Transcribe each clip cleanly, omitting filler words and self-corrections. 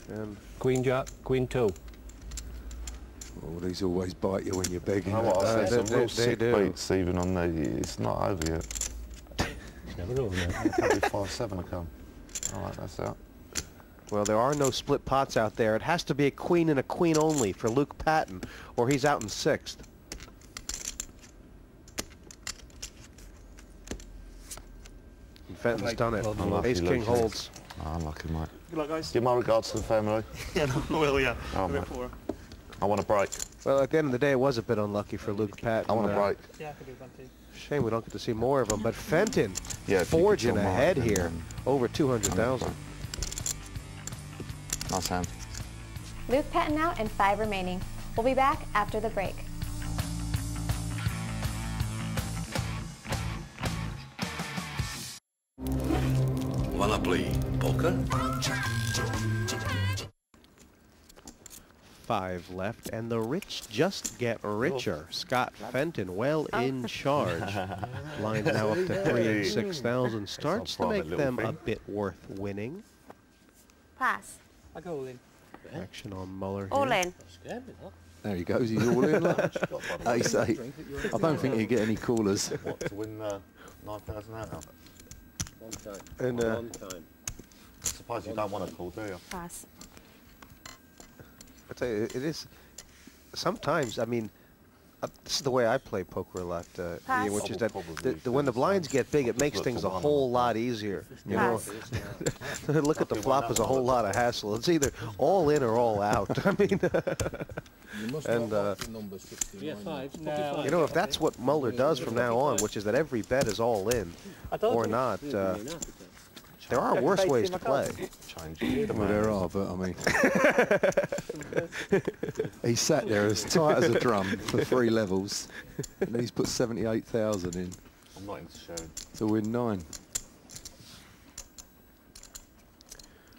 And Queen Jack, Queen 2. Oh, these always bite you when you're begging. You know what, I see some real they sick do. beats even on the... It's not over yet. It's never over yet. Probably 5-7 will come. All right, that's out. well, there are no split pots out there. It has to be a queen and a queen only for Luke Patton, or he's out in 6th. And Fenton's done it. Unlucky, Ace King Luke. holds. Oh, unlucky, mate. Good luck, guys. Give my regards to the family. Yeah, no, will, yeah. Oh, Give it mate. for her. I want a break. Well, at the end of the day, it was a bit unlucky for Luke Patton. I want a break. Yeah, I could do one too. Shame we don't get to see more of him. But Fenton Yeah, if you could forging tell Mark, ahead then, here, over 200,000. Nice hand. Luke Patton out and 5 remaining. We'll be back after the break. Wanna play poker? 5 left, and the rich just get richer. Scott Fenton well in charge. Lines now up to 3 and 6,000. Starts to make them a bit worth winning. Pass. I go all in. Action on Muller All here. in. Scared me, that. There he goes, he's all in. Look. Ace 8. I don't think he'll get any callers. What, to win 9,000 out of? One time. And, One time. I suppose you don't want to call, do you? Pass. I tell you, it is sometimes. I mean, this is the way I play poker a lot, Pass. Ian, which is that Probably when the blinds get big, it makes Look things for a one whole on the lot easier. You know, Pass. look at the flop as a whole lot of hassle. It's either all in or all out. I mean, and Yeah, 5. No. you know, if that's what Muller does from now on, which is that every bet is all in I told or you. not, there are worse ways to play. Change it. Well, there are, but I mean, he sat there as tight as a drum for 3 levels, and he's put 78,000 in I'm not into sharing. to win 9.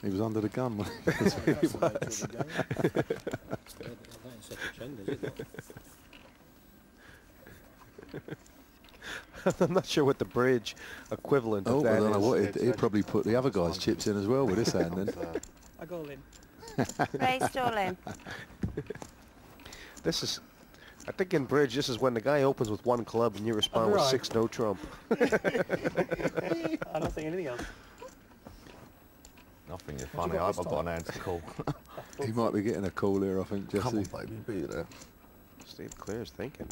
He was under the gun. Wasn't he? He was. I'm not sure what the bridge equivalent Oh, of I that don't know what is. he'd probably put the other guy's chips in as well with this hand then. I go all in. Raised all in. This is, I think in bridge, this is when the guy opens with 1 club and you respond with Right. 6 no trump. I'm not saying anything else. Nothing, you're funny. I've got an hand to call. He might be getting a call here, I think, Come Jesse. on, baby, be there. Steve Clear's thinking.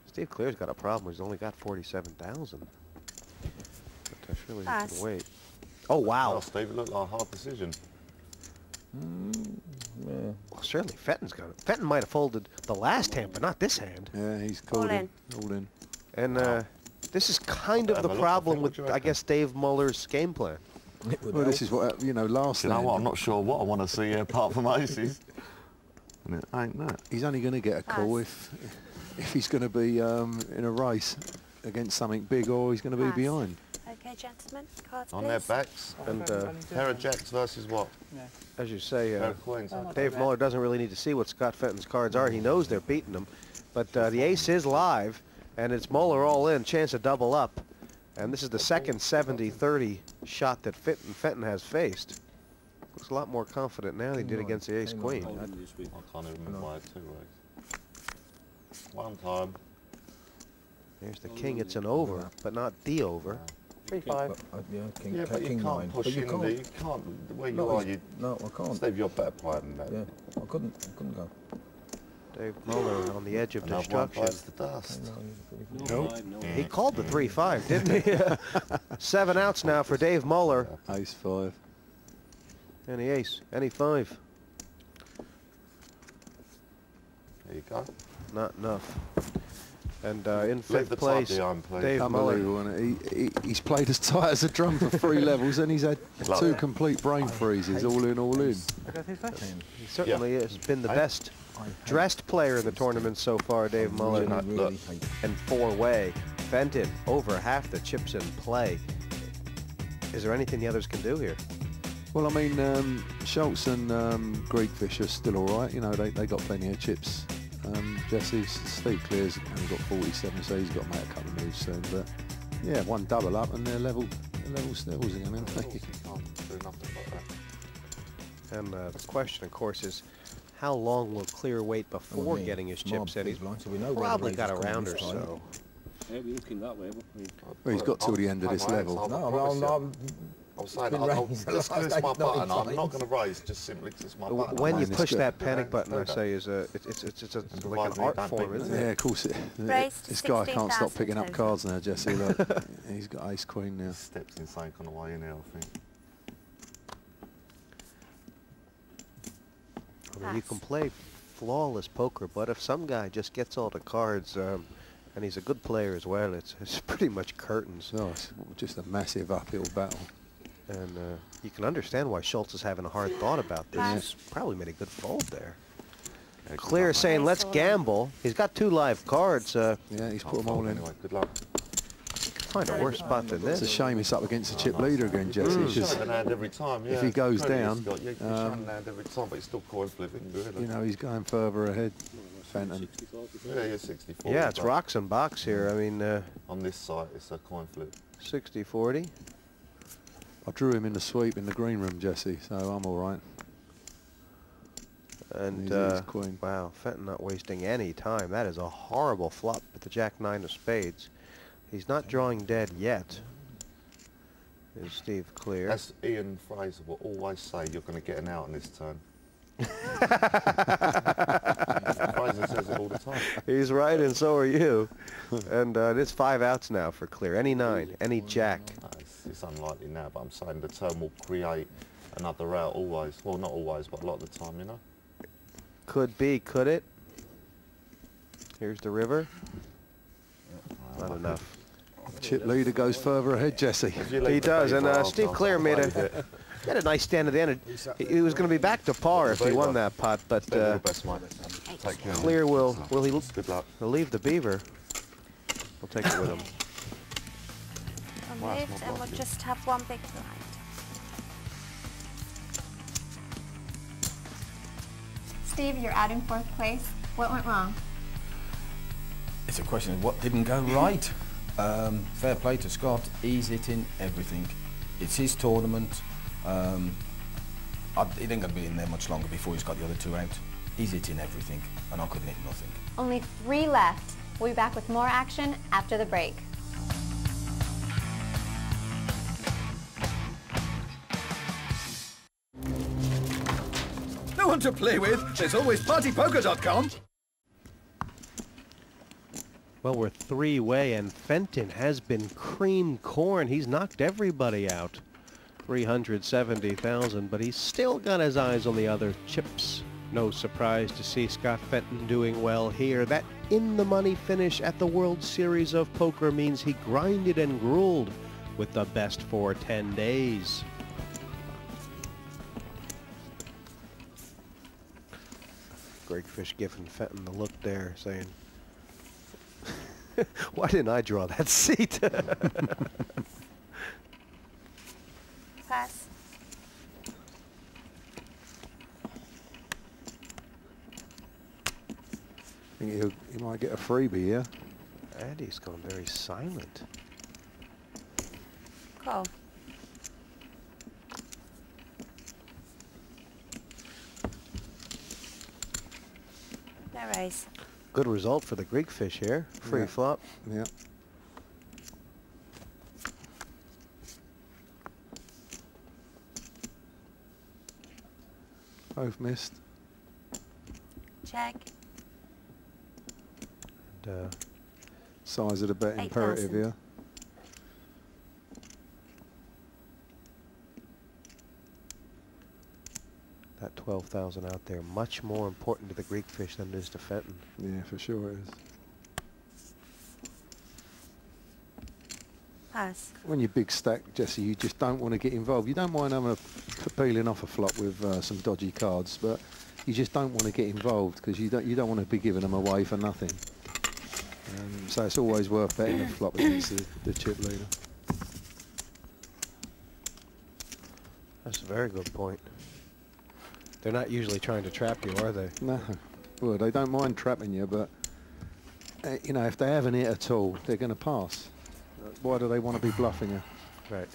Steve Clear's got a problem. He's only got 47,000. But surely he Pass. can wait. Oh, wow. Oh, Steve, it looked like a hard decision. Well, certainly Fenton's got it. Fenton might have folded the last hand, but not this hand. Yeah, he's called All in. All in. And this is kind of Have the a look, problem what with, do you I reckon? guess, Dave Muller's game plan. Well, this is what, you know, last You know hand, what? I'm not sure what I want to see here apart from aces. And it ain't that. he's only going to get a call if he's going to be in a race against something big or he's going to be Pass. behind. Okay, gentlemen. Cards, On please. their backs. And Pair of jacks versus what? Yeah. as you say, Pair of queens. Dave Muller doesn't really need to see what Scott Fenton's cards are. He knows they're beating him. But the ace is live, and it's Muller all in, chance to double up. And this is the second 70-30 shot that Fenton has faced. Looks a lot more confident now than he did against the ace-queen. I can't even remember why I had 2 rays. One time. There's the king. It's an over, but not the over. 3-5. Yeah, but you can't push in the... You can't... Where you are, you... No, I can't. Steve, you're better player than that. Yeah, I couldn't go. Dave Muller on the edge of Another one destruction. bites the dust. He called the 3-5, didn't he? 7 outs now for Dave Muller. Ace 5. Any ace, any 5. There you go. Not enough. And in Leave 5th the place, tight behind, please. Dave Muller. Unbelievable, isn't it? He's played as tight as a drum for 3 levels and he's had Love 2 it. complete brain freezes, all in, all in. He certainly has been the best dressed player in the tournament so far, Dave Muller. Look. And 4-way. Fenton, over half the chips in play. Is there anything the others can do here? Well, I mean, Schultz and Greekfish are still all right. You know, they got plenty of chips. Jesse, Steve Clear's only got 47, so he's got to make a couple of moves soon. But yeah, 1 double up and they're level snivels again, aren't they? You can't do nothing like that. And the question, of course, is how long will Clear wait before getting his chips in? He's probably got a round or so. Yeah, we're looking that way, but we... Well, he's got till the end of this level. I'm saying, just 'cause it's my button, I'm not going to raise just simply because it's my button. When you push that panic button, I say, is it's like an art form, isn't it? Yeah, of course. This guy can't stop picking up cards now, Jesse. Look, he's got ace queen now. Steps in sync on the way in here, I think. I mean, you can play flawless poker, but if some guy just gets all the cards, and he's a good player as well, it's pretty much curtains. No, it's just a massive uphill battle. And you can understand why Schultz is having a hard thought about this. He's probably made a good fold there. Clear is saying, let's gamble. He's got 2 live cards. Yeah, he's put them all in. Anyway, good luck. Find a worse spot than this. It's a shame it's up against the chip leader again, Jesse. He's showing hand every time, yeah. If he goes down, he's showing hand every time, but he's still coin flipping. You know, he's going further ahead. Fenton. Yeah, you're 64. Yeah, it's rocks and box here. I mean, on this side, it's a coin flip. 60-40. I drew him in the sweep in the green room, Jesse, so I'm all right. And he's queen. wow, Fenton not wasting any time. That is a horrible flop with the Jack-9 of spades. He's not drawing dead yet. Is Steve Clear? As Ian Fraser will always say, you're going to get an out on this turn. Fraser says it all the time. He's right, and so are you. And it's 5 outs now for Clear. Any 9, any Jack. It's unlikely now, but I'm saying the turn will create another out always. Well, not always, but a lot of the time, you know. Could be, could it? Here's the river. Not enough. Chip leader goes further ahead, Jesse. He does, and Steve Clear made a nice stand at the end. He was going to be back to par if he won that pot, but Clear will he he'll leave the beaver. We'll take it with him. Moved, and we'll just have one big blind. Steve, you're out in 4th place. What went wrong? It's a question of what didn't go right. Fair play to Scott. He's hitting everything. It's his tournament. He ain't going to be in there much longer before he's got the other 2 out. He's hitting everything, and I couldn't hit nothing. Only 3 left. We'll be back with more action after the break. No one to play with. There's always partypoker.com. Well, we're 3-way, and Fenton has been cream corn. He's knocked everybody out. 370,000, but he's still got his eyes on the other chips. No surprise to see Scott Fenton doing well here. That in-the-money finish at the World Series of Poker means he grinded and grueled with the best for 10 days. Greg Fish giving Fenton the look there, saying, why didn't I draw that seat? Pass. I think he might get a freebie here. And he's gone very silent. Cool. No raise. Good result for the Greek Fish here. Free flop. Yeah. Both missed. Check. And, size of the bet imperative 8,000. here. That 12,000 out there, much more important to the Greek Fish than it is to Fenton. Yeah, for sure it is. Pass. When you're big stack, Jesse, you just don't want to get involved. You don't mind having peeling off a flop with some dodgy cards, but you just don't want to get involved because you don't want to be giving them away for nothing. So it's always worth betting a flop against the chip leader. That's a very good point. They're not usually trying to trap you, are they? No. Well, they don't mind trapping you, but you know, if they haven't hit at all, they're going to pass. Why do they want to be bluffing you? Right.